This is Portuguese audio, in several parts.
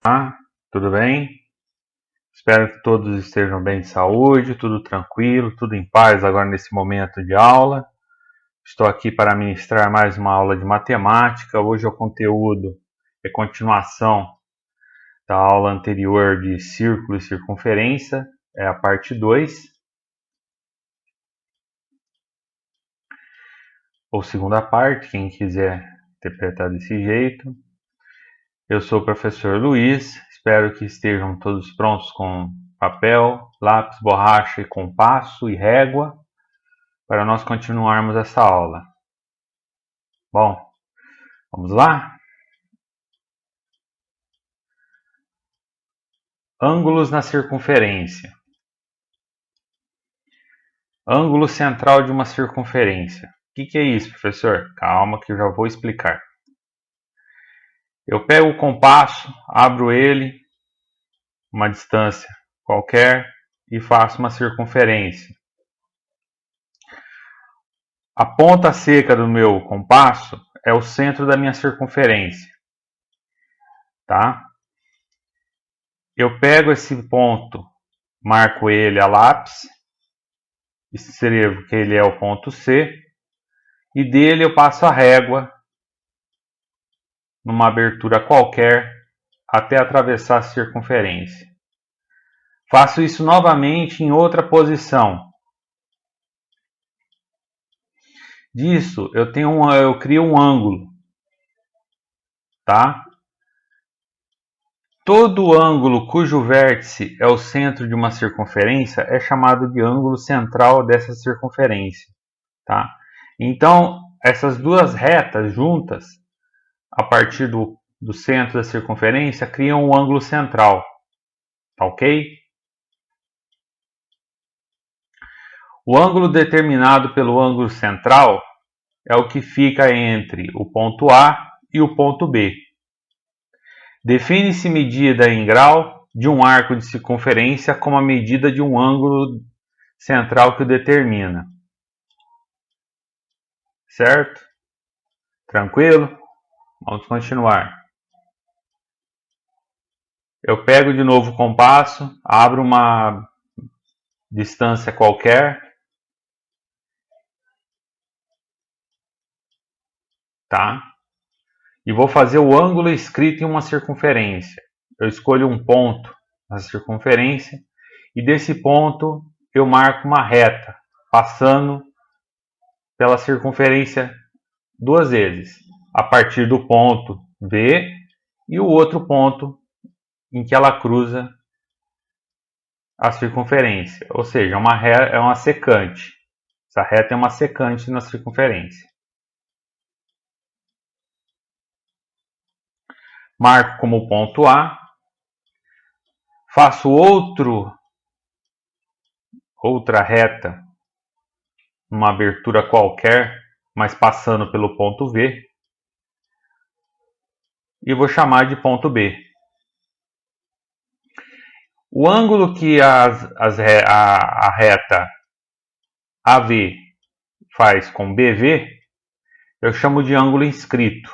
Olá, tudo bem? Espero que todos estejam bem de saúde, tudo tranquilo, tudo em paz agora nesse momento de aula. Estou aqui para ministrar mais uma aula de matemática. Hoje o conteúdo é continuação da aula anterior de círculo e circunferência, é a parte 2, ou segunda parte, quem quiser interpretar desse jeito. Eu sou o professor Luiz, espero que estejam todos prontos com papel, lápis, borracha e compasso e régua para nós continuarmos essa aula. Bom, vamos lá? Ângulos na circunferência. Ângulo central de uma circunferência. O que é isso, professor? Calma que eu já vou explicar. Eu pego o compasso, abro ele, uma distância qualquer, e faço uma circunferência. A ponta seca do meu compasso é o centro da minha circunferência, tá? Eu pego esse ponto, marco ele a lápis, escrevo que ele é o ponto C, e dele eu passo a régua numa abertura qualquer até atravessar a circunferência. Faço isso novamente em outra posição. Disso eu crio um ângulo, tá? Todo ângulo cujo vértice é o centro de uma circunferência é chamado de ângulo central dessa circunferência, tá? Então, essas duas retas juntas, a partir do centro da circunferência, criam um ângulo central, tá ok? O ângulo determinado pelo ângulo central é o que fica entre o ponto A e o ponto B. Define-se medida em grau de um arco de circunferência como a medida de um ângulo central que o determina. Certo? Tranquilo? Vamos continuar. Eu pego de novo o compasso, abro uma distância qualquer, tá? E vou fazer o ângulo escrito em uma circunferência. Eu escolho um ponto na circunferência e desse ponto eu marco uma reta, passando pela circunferência duas vezes, a partir do ponto B e o outro ponto em que ela cruza a circunferência, ou seja, é uma secante. Essa reta é uma secante na circunferência. Marco como ponto A, faço outra reta, uma abertura qualquer, mas passando pelo ponto V, e vou chamar de ponto B. O ângulo que a reta AV faz com BV, eu chamo de ângulo inscrito.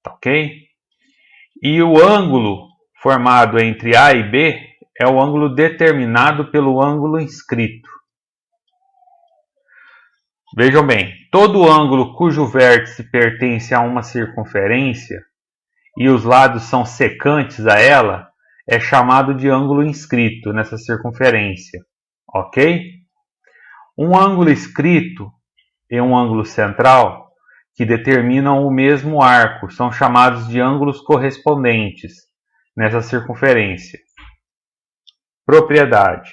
Tá ok? E o ângulo formado entre A e B é o ângulo determinado pelo ângulo inscrito. Vejam bem, todo ângulo cujo vértice pertence a uma circunferência e os lados são secantes a ela é chamado de ângulo inscrito nessa circunferência, ok? Um ângulo inscrito e um ângulo central que determinam o mesmo arco são chamados de ângulos correspondentes nessa circunferência. Propriedade.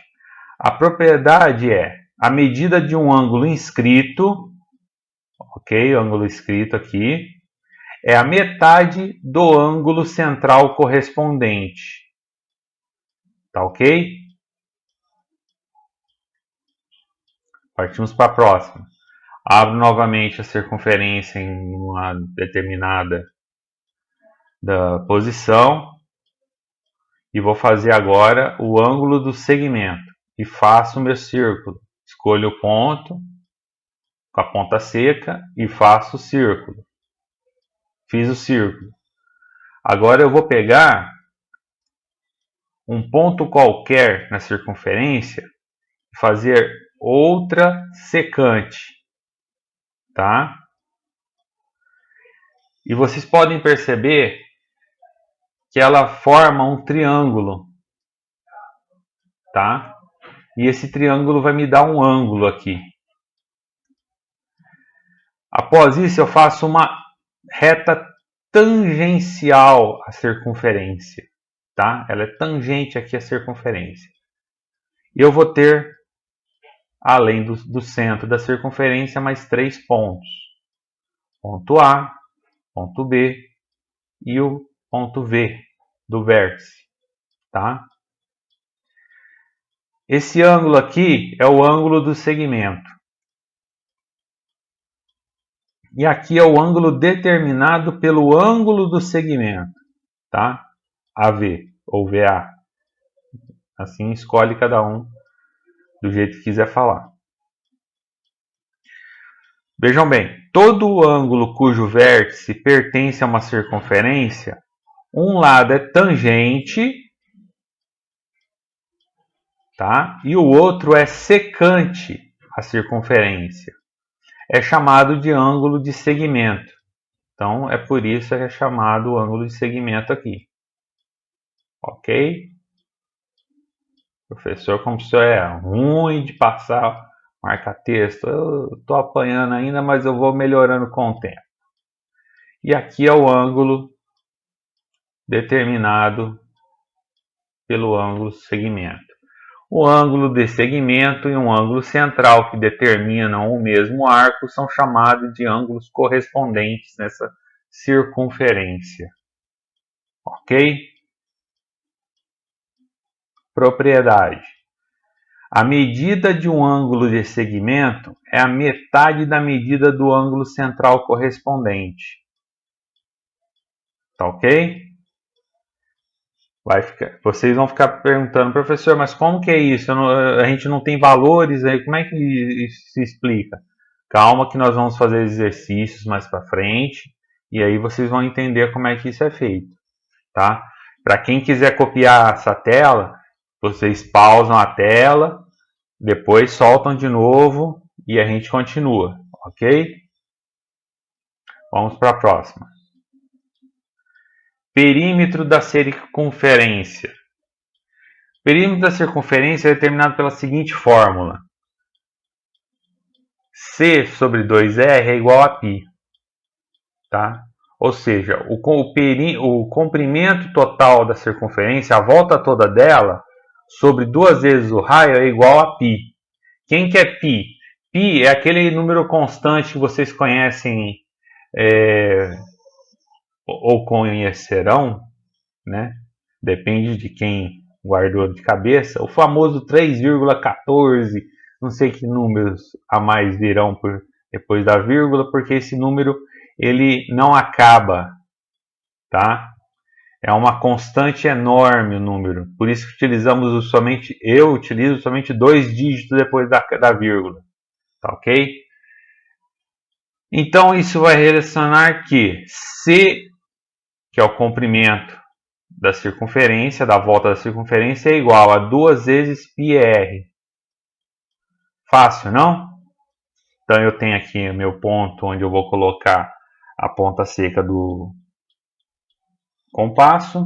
A propriedade é a medida de um ângulo inscrito, ok? Ângulo inscrito aqui, é a metade do ângulo central correspondente. Tá ok? Partimos para a próxima. Abro novamente a circunferência em uma determinada posição e vou fazer agora o ângulo do segmento e faço o meu círculo. Escolho o ponto com a ponta seca e faço o círculo. Fiz o círculo. Agora eu vou pegar um ponto qualquer na circunferência e fazer outra secante, tá? E vocês podem perceber que ela forma um triângulo, tá? E esse triângulo vai me dar um ângulo aqui. Após isso, eu faço uma reta tangencial à circunferência, tá? Ela é tangente aqui à circunferência. E eu vou ter, além do centro da circunferência, mais 3 pontos. Ponto A, ponto B e o ponto V do vértice, tá? Esse ângulo aqui é o ângulo do segmento. E aqui é o ângulo determinado pelo ângulo do segmento, tá? AV ou VA. Assim escolhe cada um do jeito que quiser falar. Vejam bem, todo ângulo cujo vértice pertence a uma circunferência, um lado é tangente, tá? E o outro é secante à circunferência. É chamado de ângulo de segmento. Então, é por isso que é chamado ângulo de segmento aqui. Ok? Professor, como o senhor é ruim de passar marca-texto, eu estou apanhando ainda, mas eu vou melhorando com o tempo. E aqui é o ângulo determinado pelo ângulo segmento. O ângulo de segmento e um ângulo central que determinam o mesmo arco são chamados de ângulos correspondentes nessa circunferência. Ok? Propriedade. A medida de um ângulo de segmento é a metade da medida do ângulo central correspondente. Tá ok? Vocês vão ficar perguntando, professor, mas como que é isso? A gente não tem valores aí, como é que isso se explica? Calma que nós vamos fazer exercícios mais para frente e aí vocês vão entender como é que isso é feito, tá? Para quem quiser copiar essa tela, vocês pausam a tela, depois soltam de novo e a gente continua, ok? Vamos para a próxima. Perímetro da circunferência. O perímetro da circunferência é determinado pela seguinte fórmula. C sobre 2R é igual a π. Tá? Ou seja, o comprimento total da circunferência, a volta toda dela, sobre 2 vezes o raio é igual a π. Quem que é π? Π é aquele número constante que vocês conhecem ou conhecerão, né? Depende de quem guardou de cabeça, o famoso 3,14, não sei que números a mais virão depois da vírgula, porque esse número ele não acaba, tá? É uma constante enorme o número, por isso que eu utilizo somente 2 dígitos depois da vírgula, tá ok? Então isso vai relacionar que C, que é o comprimento da circunferência, da volta da circunferência, é igual a 2 vezes πr. Fácil, não? Então eu tenho aqui o meu ponto onde eu vou colocar a ponta seca do compasso.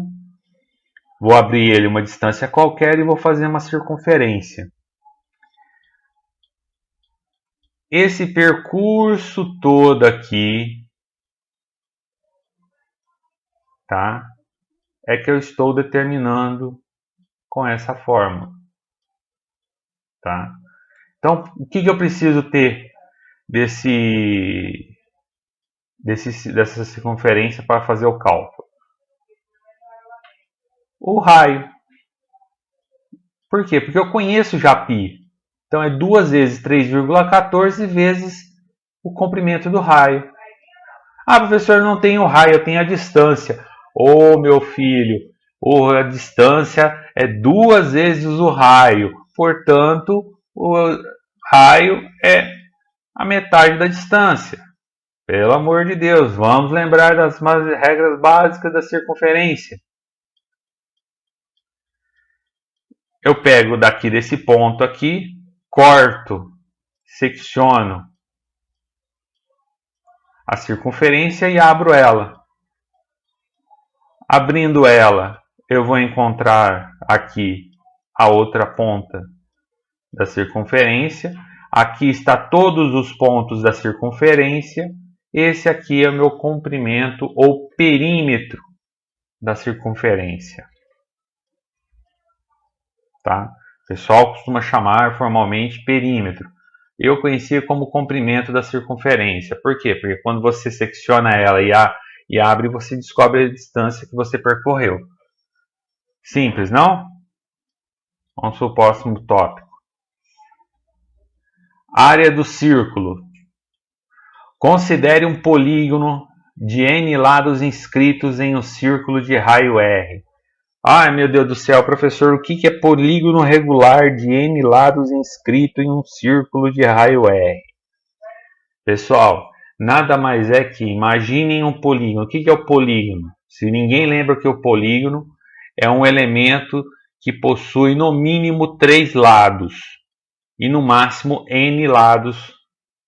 Vou abrir ele uma distância qualquer e vou fazer uma circunferência. Esse percurso todo aqui, tá? É que eu estou determinando com essa fórmula, tá? Então, o que eu preciso ter dessa circunferência para fazer o cálculo? O raio. Por quê? Porque eu conheço já π. Então, é 2 vezes 3,14 vezes o comprimento do raio. Ah, professor, não tem o raio, eu tenho a distância. Ô, meu filho, a distância é 2 vezes o raio. Portanto, o raio é a metade da distância. Pelo amor de Deus, vamos lembrar das regras básicas da circunferência. Eu pego daqui desse ponto aqui, corto, secciono a circunferência e abro ela. Abrindo ela, eu vou encontrar aqui a outra ponta da circunferência. Aqui está todos os pontos da circunferência. Esse aqui é o meu comprimento ou perímetro da circunferência. Tá? O pessoal costuma chamar formalmente perímetro. Eu conhecia como comprimento da circunferência. Por quê? Porque quando você secciona ela e abre, você descobre a distância que você percorreu. Simples, não? Vamos para o próximo tópico. Área do círculo. Considere um polígono de n lados inscritos em um círculo de raio R. Ai, meu Deus do céu, professor, o que é polígono regular de n lados inscrito em um círculo de raio R? Pessoal, nada mais é que imaginem um polígono. O que é o polígono? Se ninguém lembra que o polígono é um elemento que possui no mínimo 3 lados e no máximo n lados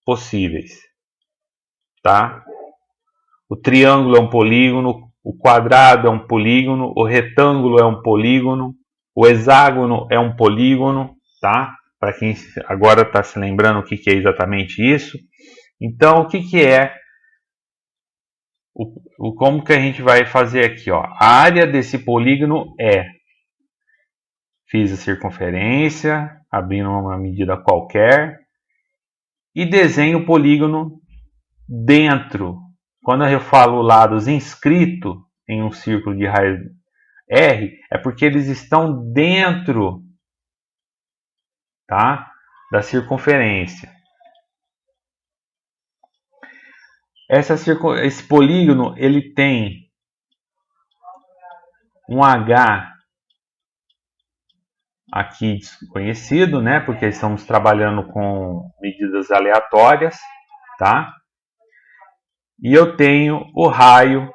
possíveis. Tá? O triângulo é um polígono, o quadrado é um polígono, o retângulo é um polígono, o hexágono é um polígono, tá? Para quem agora está se lembrando o que é exatamente isso. Então, o que é? Como que a gente vai fazer aqui? Ó? A área desse polígono é... Fiz a circunferência, abrindo uma medida qualquer, e desenho o polígono dentro. Quando eu falo lados inscrito em um círculo de raio R, é porque eles estão dentro, tá, da circunferência. Esse polígono ele tem um H aqui desconhecido, né, porque estamos trabalhando com medidas aleatórias, tá? E eu tenho o raio,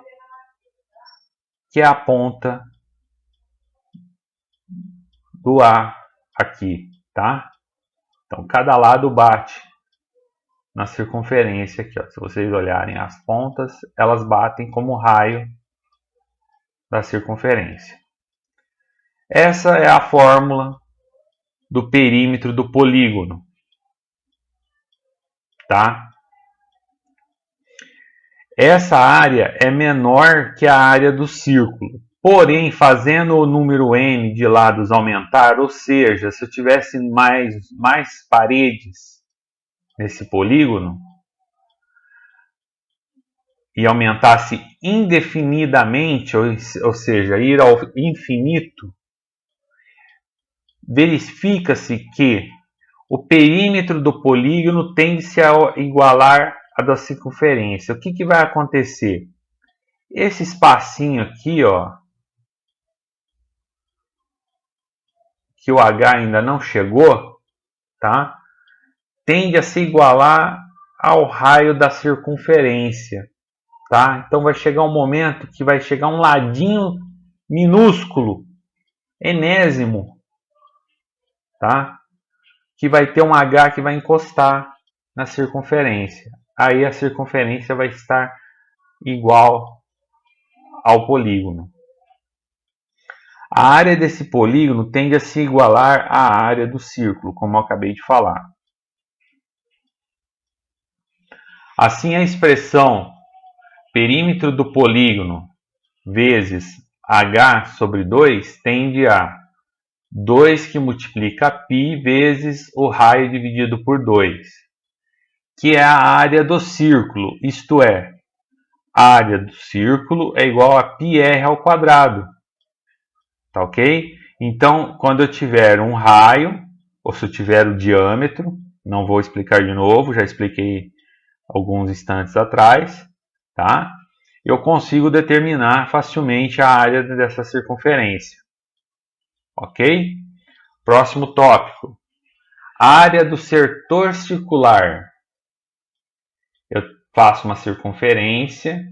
que é a ponta do A aqui, tá? Então, cada lado bate na circunferência aqui, ó. Se vocês olharem as pontas, elas batem como raio da circunferência. Essa é a fórmula do perímetro do polígono, tá? Essa área é menor que a área do círculo. Porém, fazendo o número n de lados aumentar, ou seja, se eu tivesse mais paredes nesse polígono e aumentasse indefinidamente, ou seja, ir ao infinito, verifica-se que o perímetro do polígono tende-se a igualar a da circunferência. O que vai acontecer? Esse espacinho aqui, ó, que o H ainda não chegou, tá? Tende a se igualar ao raio da circunferência, tá? Então vai chegar um momento que vai chegar um ladinho minúsculo, enésimo, tá? Que vai ter um H que vai encostar na circunferência. Aí a circunferência vai estar igual ao polígono. A área desse polígono tende a se igualar à área do círculo, como eu acabei de falar. Assim, a expressão perímetro do polígono vezes h sobre 2 tende a 2 que multiplica π vezes o raio dividido por 2, que é a área do círculo, isto é, a área do círculo é igual a πr ao quadrado. Tá ok? Então, quando eu tiver um raio, ou se eu tiver o diâmetro, não vou explicar de novo, já expliquei alguns instantes atrás, tá? Eu consigo determinar facilmente a área dessa circunferência. Ok? Próximo tópico. A área do setor circular. faço uma circunferência,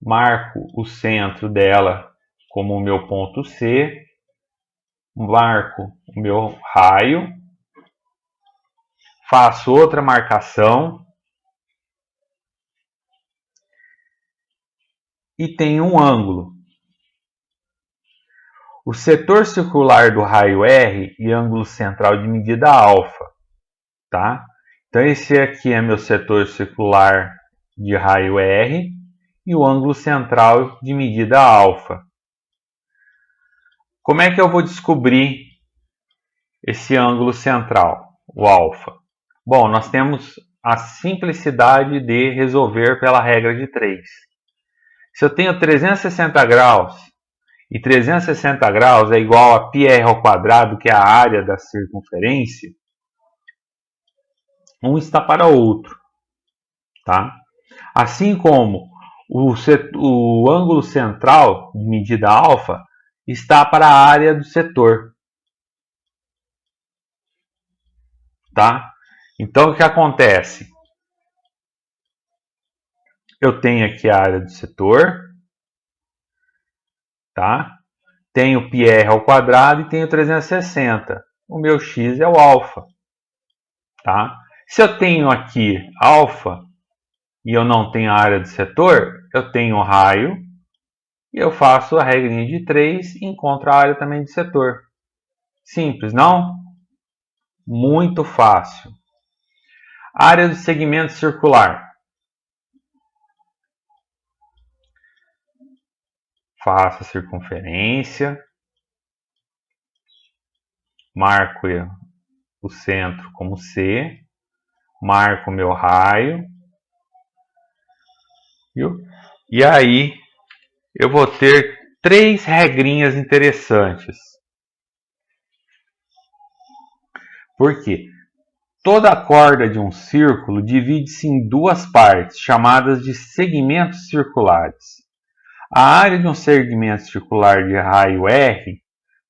marco o centro dela como o meu ponto C, marco o meu raio, faço outra marcação e tenho um ângulo. O setor circular do raio R e ângulo central de medida alfa, tá? Então esse aqui é meu setor circular de raio R e o ângulo central de medida alfa. Como é que eu vou descobrir esse ângulo central, o alfa? Bom, nós temos a simplicidade de resolver pela regra de 3. Se eu tenho 360 graus e 360 graus é igual a πr ao quadrado, que é a área da circunferência, um está para o outro, tá? Assim como o ângulo central de medida alfa está para a área do setor, tá? Então o que acontece? Eu tenho aqui a área do setor, tá? Tenho πr ao quadrado e tenho 360. O meu x é o alfa, tá? Se eu tenho aqui alfa e eu não tenho a área do setor, eu tenho o raio e eu faço a regrinha de 3 e encontro a área também do setor. Simples, não? Muito fácil. Área do segmento circular. Faço a circunferência, marco o centro como C, marco o meu raio, viu? E aí eu vou ter 3 regrinhas interessantes. Por quê? Toda a corda de um círculo divide-se em 2 partes, chamadas de segmentos circulares. A área de um segmento circular de raio R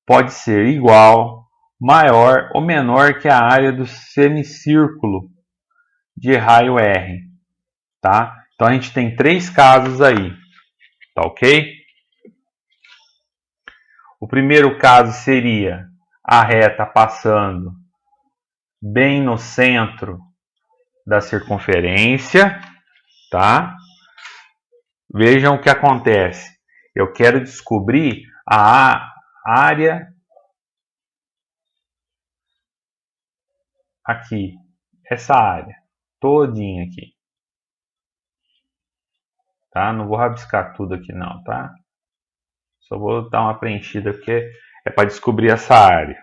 pode ser igual, maior ou menor que a área do semicírculo de raio R, tá? Então a gente tem 3 casos aí, tá ok? O primeiro caso seria a reta passando bem no centro da circunferência, tá? Vejam o que acontece. Eu quero descobrir a área aqui, essa área todinha aqui, tá? Não vou rabiscar tudo aqui não, tá? Só vou dar uma preenchida porque é para descobrir essa área.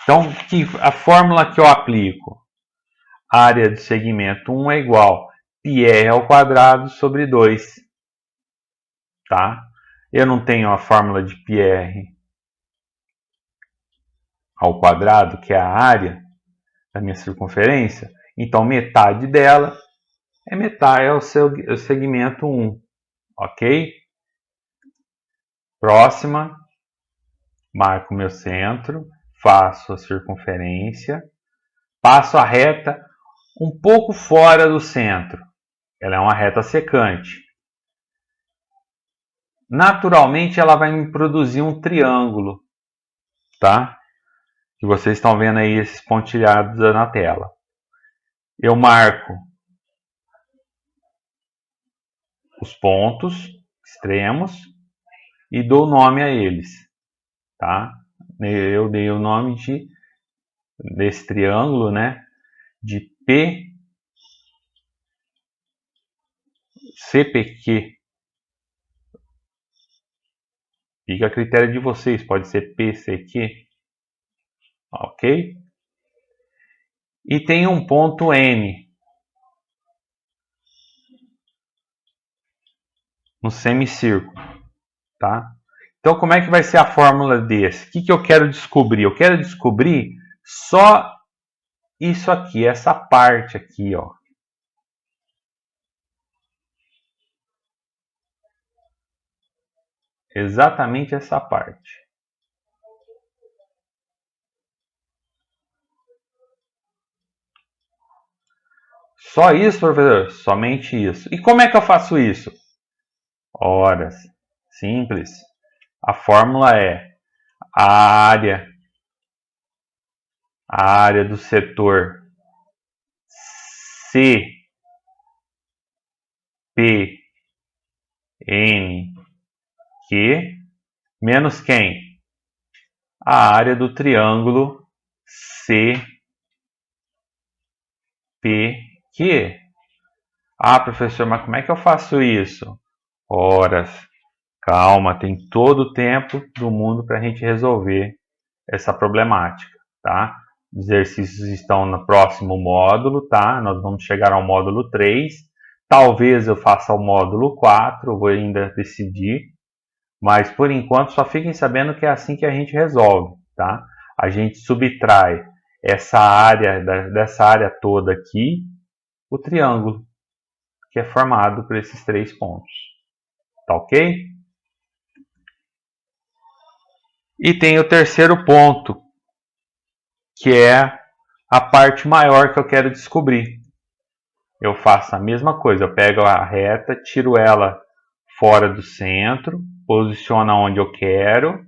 Então, a fórmula que eu aplico, área do segmento 1 é igual πr ao quadrado sobre 2, tá? Eu não tenho a fórmula de πr ao quadrado, que é a área da minha circunferência, então metade dela é o segmento 1, ok? Próxima, marco meu centro, faço a circunferência, passo a reta um pouco fora do centro. Ela é uma reta secante. Naturalmente, ela vai me produzir um triângulo, tá? Que vocês estão vendo aí esses pontilhados na tela. Eu marco os pontos extremos e dou nome a eles, tá? Eu dei o nome desse triângulo, né? De CPQ. Fica a critério de vocês, pode ser PCQ, ok? E tem um ponto N no semicírculo, tá? Então, como é que vai ser a fórmula desse? O que eu quero descobrir? Eu quero descobrir só isso aqui, essa parte aqui, ó. Exatamente essa parte. Só isso, professor? Somente isso. E como é que eu faço isso? Ora, simples. A fórmula é a área do setor CPN Q menos quem? A área do triângulo CPQ. Ah, professor, mas como é que eu faço isso? Ora, calma, tem todo o tempo do mundo para a gente resolver essa problemática, tá? Os exercícios estão no próximo módulo, tá? Nós vamos chegar ao módulo 3. Talvez eu faça o módulo 4, vou ainda decidir. Mas, por enquanto, só fiquem sabendo que é assim que a gente resolve, tá? A gente subtrai essa área, dessa área toda aqui, o triângulo, que é formado por esses 3 pontos. Tá ok? E tem o terceiro ponto, que é a parte maior que eu quero descobrir. Eu faço a mesma coisa, eu pego a reta, tiro ela fora do centro, posiciono onde eu quero,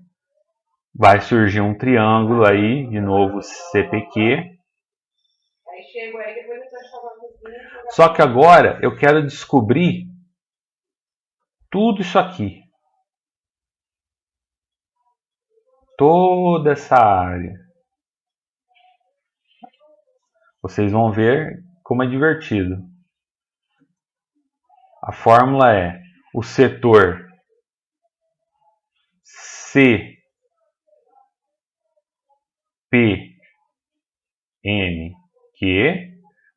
vai surgir um triângulo aí, de novo CPQ. Só que agora eu quero descobrir tudo isso aqui. Toda essa área. Vocês vão ver como é divertido. A fórmula é o setor CPNQ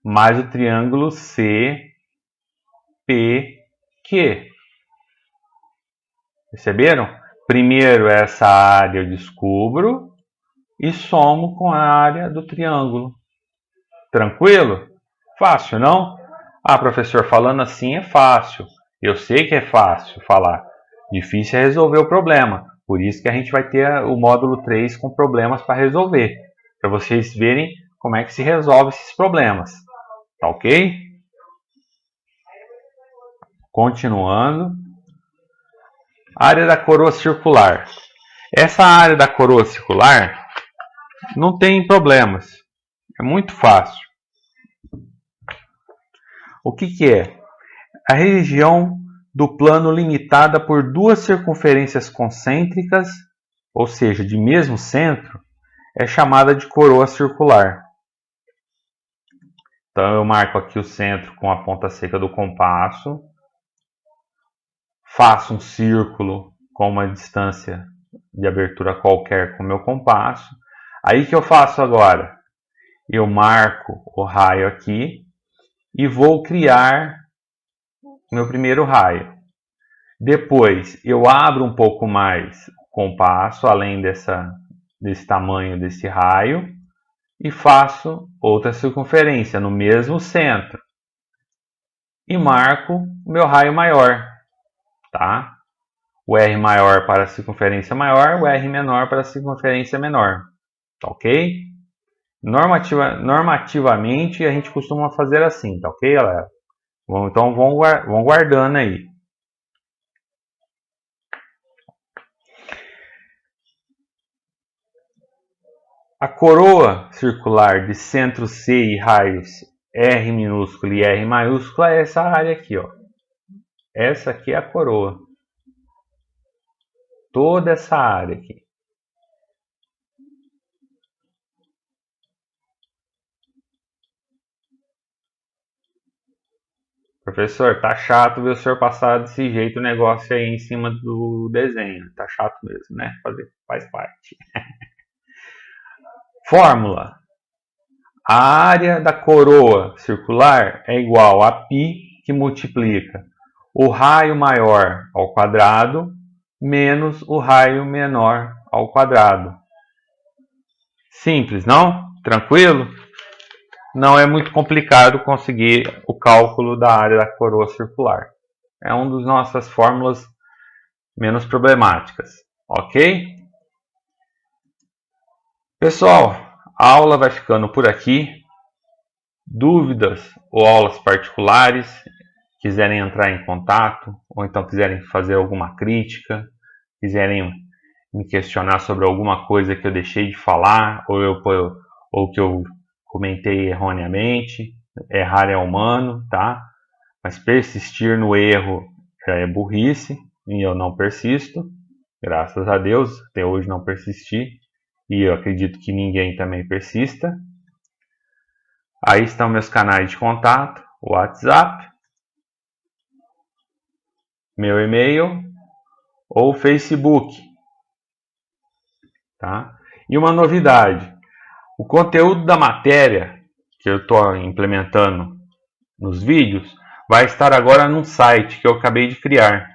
mais o triângulo CPQ. Perceberam? Primeiro essa área eu descubro e somo com a área do triângulo. Tranquilo? Fácil, não? Ah, professor, falando assim é fácil. Eu sei que é fácil falar. Difícil é resolver o problema. Por isso que a gente vai ter o módulo 3 com problemas para resolver. Para vocês verem como é que se resolve esses problemas. Tá ok? Continuando. Área da coroa circular. Essa área da coroa circular não tem problemas. É muito fácil. O que é? A região do plano limitada por 2 circunferências concêntricas, ou seja, de mesmo centro, é chamada de coroa circular. Então eu marco aqui o centro com a ponta seca do compasso, faço um círculo com uma distância de abertura qualquer com o meu compasso. Aí que eu faço agora? Eu marco o raio aqui e vou criar meu primeiro raio. Depois eu abro um pouco mais o compasso, além desse tamanho desse raio, e faço outra circunferência no mesmo centro. E marco o meu raio maior. Tá? O R maior para a circunferência maior, o R menor para a circunferência menor. Tá ok? Normativamente a gente costuma fazer assim, tá ok, galera? Então vão guardando aí. A coroa circular de centro C e raios R minúsculo e R maiúscula é essa área aqui, ó. Essa aqui é a coroa. Toda essa área aqui. Professor, tá chato ver o senhor passar desse jeito o negócio aí em cima do desenho. Tá chato mesmo, né? Faz parte. Fórmula. A área da coroa circular é igual a π, que multiplica o raio maior ao quadrado menos o raio menor ao quadrado. Simples, não? Tranquilo? Não é muito complicado conseguir o cálculo da área da coroa circular. É uma das nossas fórmulas menos problemáticas, ok? Pessoal, a aula vai ficando por aqui. dúvidas ou aulas particulares, quiserem entrar em contato, ou então quiserem fazer alguma crítica, quiserem me questionar sobre alguma coisa que eu deixei de falar, ou que eu comentei erroneamente. Errar é humano, tá? Mas persistir no erro já é burrice, e eu não persisto. Graças a Deus, até hoje não persisti, e eu acredito que ninguém também persista. Aí estão meus canais de contato, o WhatsApp, meu e-mail ou Facebook, tá? E uma novidade, o conteúdo da matéria que eu estou implementando nos vídeos vai estar agora num site que eu acabei de criar,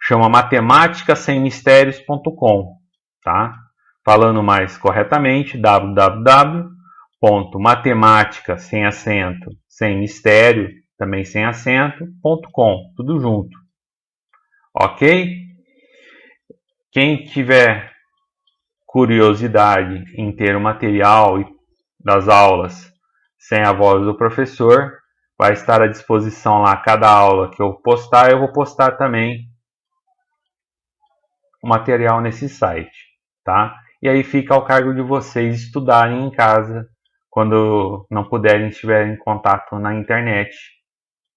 chama matematicasemmistérios.com, tá? Falando mais corretamente, www.matematica sem acento, sem mistério, também sem acento.com, tudo junto. Ok? Quem tiver curiosidade em ter o material das aulas sem a voz do professor, vai estar à disposição lá. Cada aula que eu postar, eu vou postar também o material nesse site, tá? E aí fica ao cargo de vocês estudarem em casa quando não puderem, estiverem em contato na internet,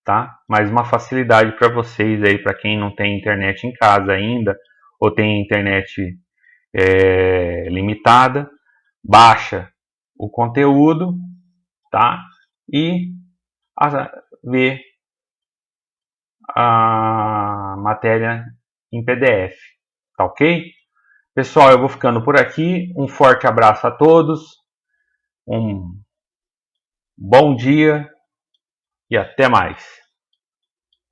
tá? Mais uma facilidade para vocês aí, para quem não tem internet em casa ainda, ou tem internet limitada, baixa o conteúdo, tá? E vê a matéria em PDF, tá ok? Pessoal, eu vou ficando por aqui. Um forte abraço a todos, um bom dia e até mais.